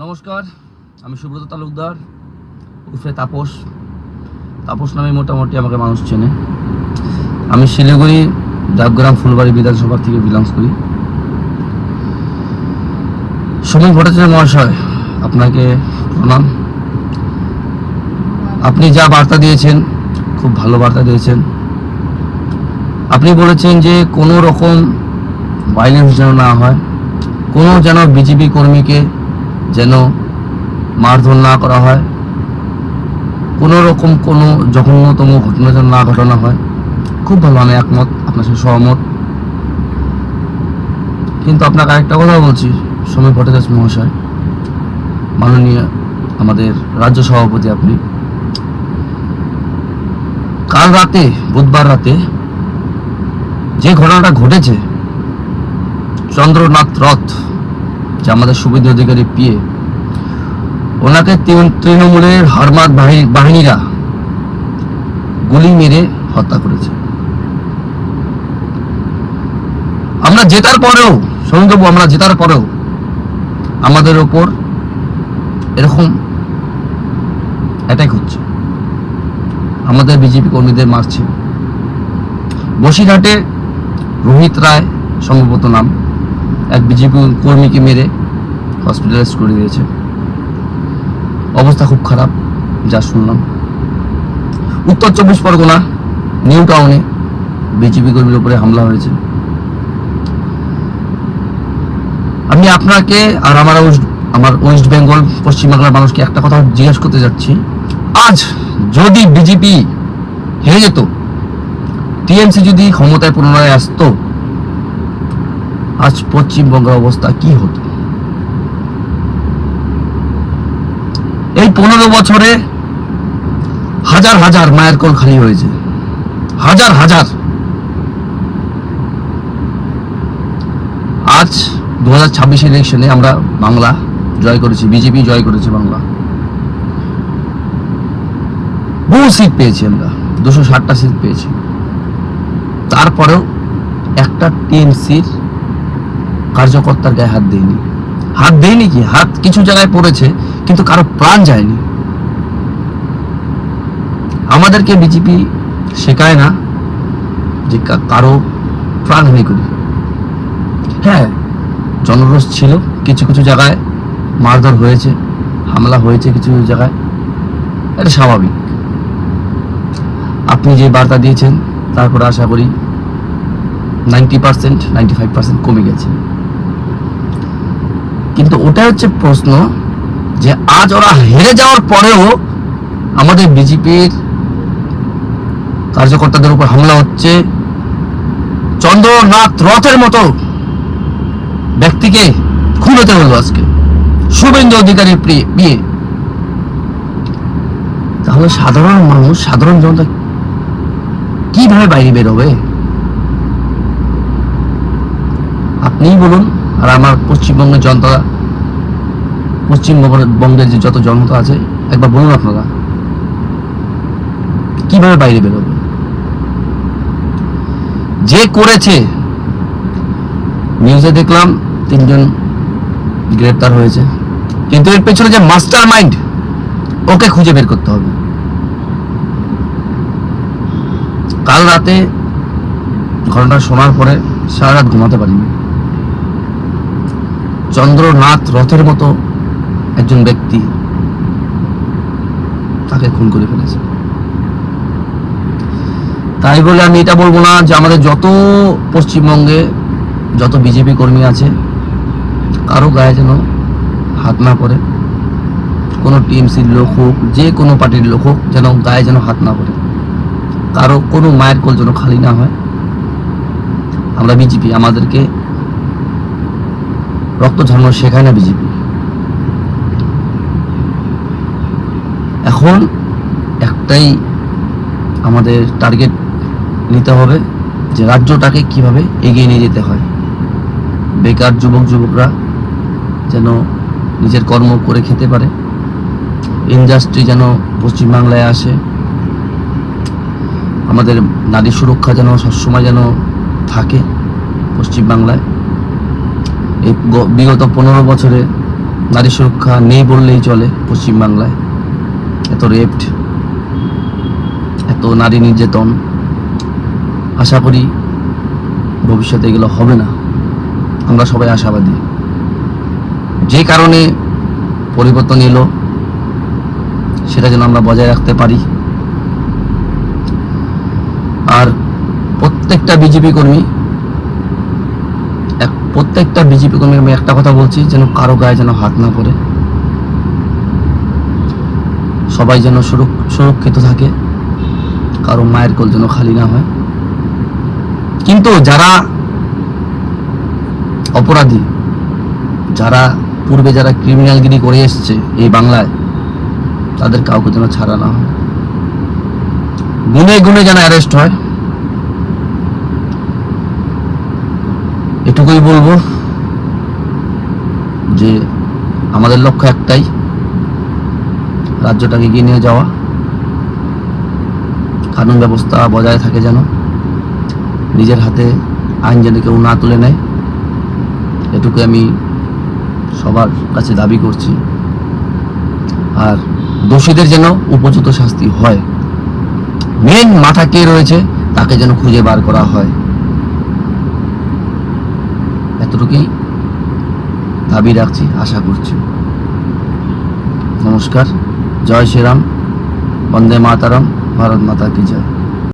নমস্কার, আমি সুব্রত তালুকদার উর্ফে তাপস। তাপস নামে মোটামুটি আমাকে মানুষ চেনে। আমি শিলিগুড়ি দেবগ্রাম ফুলবাড়ি বিধানসভা থেকে বিলংস করি। সমীর ভট্টাচার্য মহাশয়, আপনাকে প্রণাম। আপনি যা বার্তা দিয়েছেন, খুব ভালো বার্তা দিয়েছেন। আপনি বলেছেন যে কোনো রকম ভায়োলেন্স যেন না হয়, কোনো যেন বিজেপি কর্মীকে যেন মারধর না করা হয়, কোনো রকম কোনো জঘন্যতম ঘটনা যেন না ঘটানো হয়। খুব ভালো, আমি একমত, আপনার সাথে সহমত। কিন্তু আপনাকে আরেকটা কথা বলছি, সমীর ভট্টাচার্য মহাশয়, মাননীয় আমাদের রাজ্য সভাপতি, আপনি কাল রাতে, বুধবার রাতে যে ঘটনাটা ঘটেছে, চন্দ্রনাথ রথ, যে আমাদের শুভেন্দু অধিকারী পিএ, ওনাকে তৃণমূলের হারমাত বাহিনীরা গুলি মেরে হত্যা করেছে। আমরা জেতার পরেও, সৌন্দর্য, আমরা জেতার পরেও আমাদের ওপর এরকম অ্যাটাক হচ্ছে, আমাদের বিজেপি কর্মীদের মারছে। বসিরহাটে রোহিত রায় সম্ভবত নাম, এক বিজেপি কর্মীকে মেরে হসপিটালাইজ করে দিয়েছে। অবস্থা খুব খারাপ, যা শুনলাম। উত্তর 24 পরগনা নিউ টাউনে বিজেপি কর্মীর উপরে হামলা হয়েছে। আমি আপনাকে আর আমার ওয়েস্ট বেঙ্গল, পশ্চিমবাংলার মানুষকে একটা কথা জিজ্ঞেস করতে যাচ্ছি। আজ যদি বিজেপি হেরে যেত, টিএমসি যদি ক্ষমতায় পুনরায় আসতো, আজ পশ্চিমবঙ্গের অবস্থা কি হতো? এই 15 বছরে হাজার হাজার মায়ের কোল খালি হয়েছে, হাজার হাজার। আজ 2026 ইলেকশনে আমরা বাংলা জয় করেছি, বিজেপি জয় করেছে বাংলা। বহু সিট পেয়েছি আমরা, 260টা সিট পেয়েছি। তারপরেও একটা টিএমসির কার্যকর্তার গায়ে হাত দেয়নি। হাত দেয়নি কি, হাত কিছু জায়গায় পড়েছে, কিন্তু কারো প্রাণ যায়নি। আমাদেরকে বিজেপি শেখায় না যে কারো প্রাণহানি করি। হ্যাঁ, জনরোষ ছিল, কিছু কিছু জায়গায় মারধর হয়েছে, হামলা হয়েছে কিছু কিছু জায়গায়, এটা স্বাভাবিক। আপনি যে বার্তা দিয়েছেন, তারপরে আশা করি 90%, 95% কমে গেছে। কিন্তু ওটা হচ্ছে প্রশ্ন, যে আজ ওরা হেরে যাওয়ার পরেও আমাদের বিজেপির কার্যকর্তাদের উপর হামলা হচ্ছে। চন্দ্রনাথ রথের মতো ব্যক্তিকে খুন হতে হলো আজকে, শুভেন্দু অধিকারীর বিয়ে। তাহলে সাধারণ মানুষ, সাধারণ জনতা কিভাবে বাইরে বেরোবে? আপনিই বলুন। আর আমার পশ্চিমবঙ্গের জনতা, পশ্চিমবঙ্গের যে যত জনতা আছে, একবার বলুন আপনারা কিভাবে বাইরে বেরোবে? যে করেছে, নিউজে দেখলাম 3 জন গ্রেপ্তার হয়েছে, কিন্তু এর পেছনে যে মাস্টার মাইন্ড, ওকে খুঁজে বের করতে হবে। কাল রাতে ঘটনা শোনার পরে সারা রাত ঘুমাতে পারিনি। চন্দ্রনাথ রথের মতো একজন ব্যক্তি, তাকে খুন করে ফেলেছে। তাই বলে আমি এটা বলবো না যে আমাদের যত পশ্চিমবঙ্গে যত বিজেপি কর্মী আছে, কারো গায়ে যেন হাত না পড়ে। কোনো টিএমসির লোক হোক, যে কোনো পার্টির লোক হোক, যেন গায়ে যেন হাত না পড়ে, কারো কোনো মায়ের কোল যেন খালি না হয়। আমরা বিজেপি, আমাদেরকে রক্ত ঝরানো শেখায় না বিজেপি। এখন একটাই আমাদের টার্গেট নিতে হবে, যে রাজ্যটাকে কিভাবে এগিয়ে নিয়ে যেতে হয়। বেকার যুবকরা যেন নিজের কর্ম করে খেতে পারে, ইন্ডাস্ট্রি যেন পশ্চিমবাংলায় আসে, আমাদের নারী সুরক্ষা যেন সবসময় যেন থাকে পশ্চিমবাংলায়। এই বিগত 15 বছরে নারী সুরক্ষা নেই বললেই চলে পশ্চিমবাংলায়। এত রেপ্ট, এত নারী নির্যাতন, আশা করি ভবিষ্যতে এগুলো হবে না। আমরা সবাই আশাবাদী। যে কারণে পরিবর্তন এলো সেটা যেন আমরা বজায় রাখতে পারি। আর প্রত্যেকটা বিজেপি কর্মী আমি একটা কথা বলছি, যেন কারো গায়ে যেন হাত না পড়ে, সবাই যেন সুরক্ষিত থাকে, কারো মায়ের কোল যেন খালি না হয়। কিন্তু যারা অপরাধী, যারা পূর্বে যারা ক্রিমিনালগিরি করে এসছে এই বাংলায়, তাদের কাউকে যেন ছাড়া না হয়, গুনে গুনে যেন অ্যারেস্ট হয়। এটুকুই বলবো যে আমাদের লক্ষ্য একটাই, রাজ্যটাকে এগিয়ে নিয়ে যাওয়া, কানুন ব্যবস্থা বজায় থাকে, যেন নিজের হাতে আইন যেন কেউ না তুলে নেয়। এটুকু আমি সবার কাছে দাবি করছি। আর দোষীদের যেন উপযুক্ত শাস্তি হয়, মেন মাথা কে রয়েছে তাকে যেন খুঁজে বার করা হয়। এতটুকুই দাবি রাখছি, আশা করছি। নমস্কার, জয় শ্রীরাম, বন্দে মাতারাম, ভারত মাতা কি জয়।